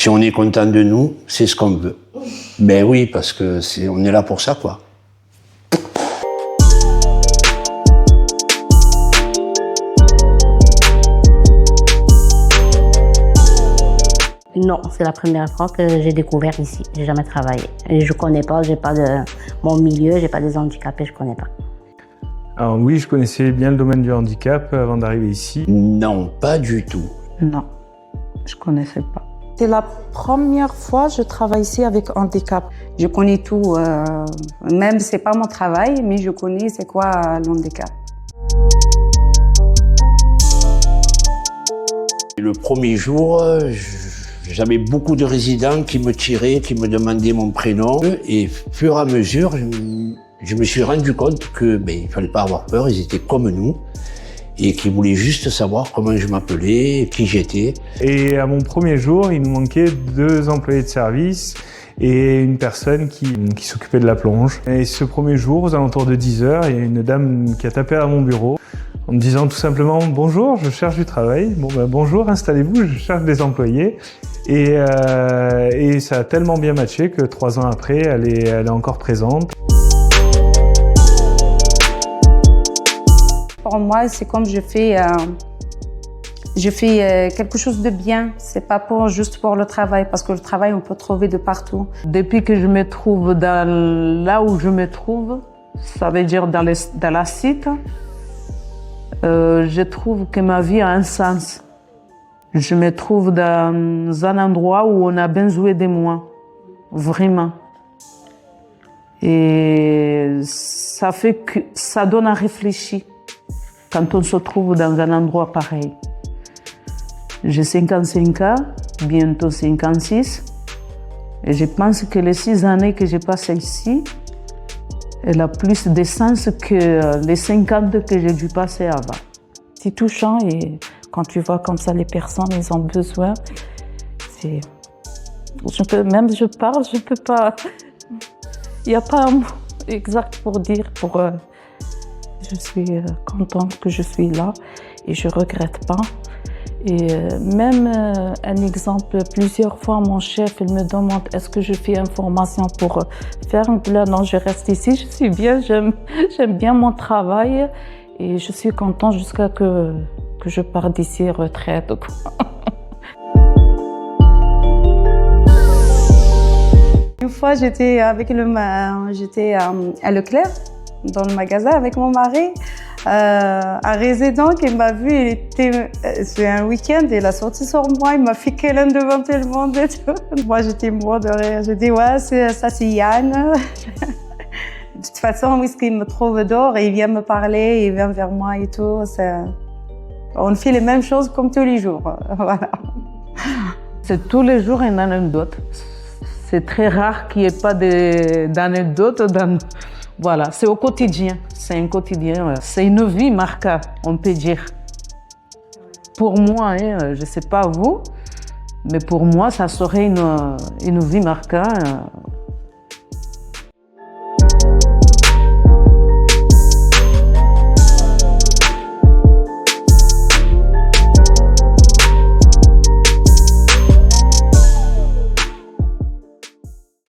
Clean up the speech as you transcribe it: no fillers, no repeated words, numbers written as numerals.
Si on est content de nous, c'est ce qu'on veut. Ben oui, parce que on est là pour ça, quoi. Non, c'est la première fois que j'ai découvert ici. J'ai jamais travaillé. Et je connais pas, j'ai pas de mon milieu, j'ai pas des handicapés, je connais pas. Alors oui, je connaissais bien le domaine du handicap avant d'arriver ici. Non, pas du tout. Non, je connaissais pas. C'est la première fois que je travaille ici avec handicap. Je connais tout, même c'est pas mon travail, mais je connais c'est quoi l'handicap. Le premier jour, j'avais beaucoup de résidents qui me tiraient, qui me demandaient mon prénom. Et fur et à mesure, je me suis rendu compte que il fallait pas avoir peur, ils étaient comme nous. Et qu'ils voulaient juste savoir comment je m'appelais, qui j'étais. Et à mon premier jour, il nous manquait 2 employés de service et une personne qui s'occupait de la plonge. Et ce premier jour, aux alentours de 10 heures, il y a une dame qui a tapé à mon bureau en me disant tout simplement « Bonjour, je cherche du travail. » Bon bonjour, installez-vous, je cherche des employés. Et ça a tellement bien matché que 3 ans après, elle est encore présente. Pour moi, c'est comme je fais quelque chose de bien. C'est pas juste pour le travail, parce que le travail, on peut trouver de partout. Depuis que je me trouve là où je me trouve, ça veut dire dans la site, je trouve que ma vie a un sens. Je me trouve dans un endroit où on a besoin de moi, vraiment. Et ça fait que ça donne à réfléchir quand on se trouve dans un endroit pareil. J'ai 55 ans, bientôt 56, et je pense que les 6 années que j'ai passées ici, elle a plus de sens que les 50 que j'ai dû passer avant. C'est touchant et quand tu vois comme ça les personnes, ils ont besoin, c'est... Même je parle, je peux pas... Il n'y a pas un mot exact pour dire, je suis contente que je suis là et je regrette pas. Et même un exemple, plusieurs fois mon chef il me demande est-ce que je fais une formation pour faire un plan. Non, je reste ici, je suis bien, j'aime bien mon travail et je suis contente jusqu'à que je parte d'ici retraite. Une fois, j'étais à Leclerc, dans le magasin avec mon mari. Un résident qui m'a vu, c'est un week-end, il a sorti sur moi, il m'a fait câlin devant tout le monde et tout. Moi, j'étais mort de rire. J'ai dit, ouais, ça c'est Yann. De toute façon, oui, ce qu'il me trouve dehors, il vient me parler, il vient vers moi et tout. On fait les mêmes choses comme tous les jours. Voilà. C'est tous les jours une anecdote. C'est très rare qu'il n'y ait pas d'anecdote. Voilà, c'est au quotidien. C'est un quotidien. C'est une vie marquée, on peut dire. Pour moi, je ne sais pas vous, mais pour moi, ça serait une vie marquée.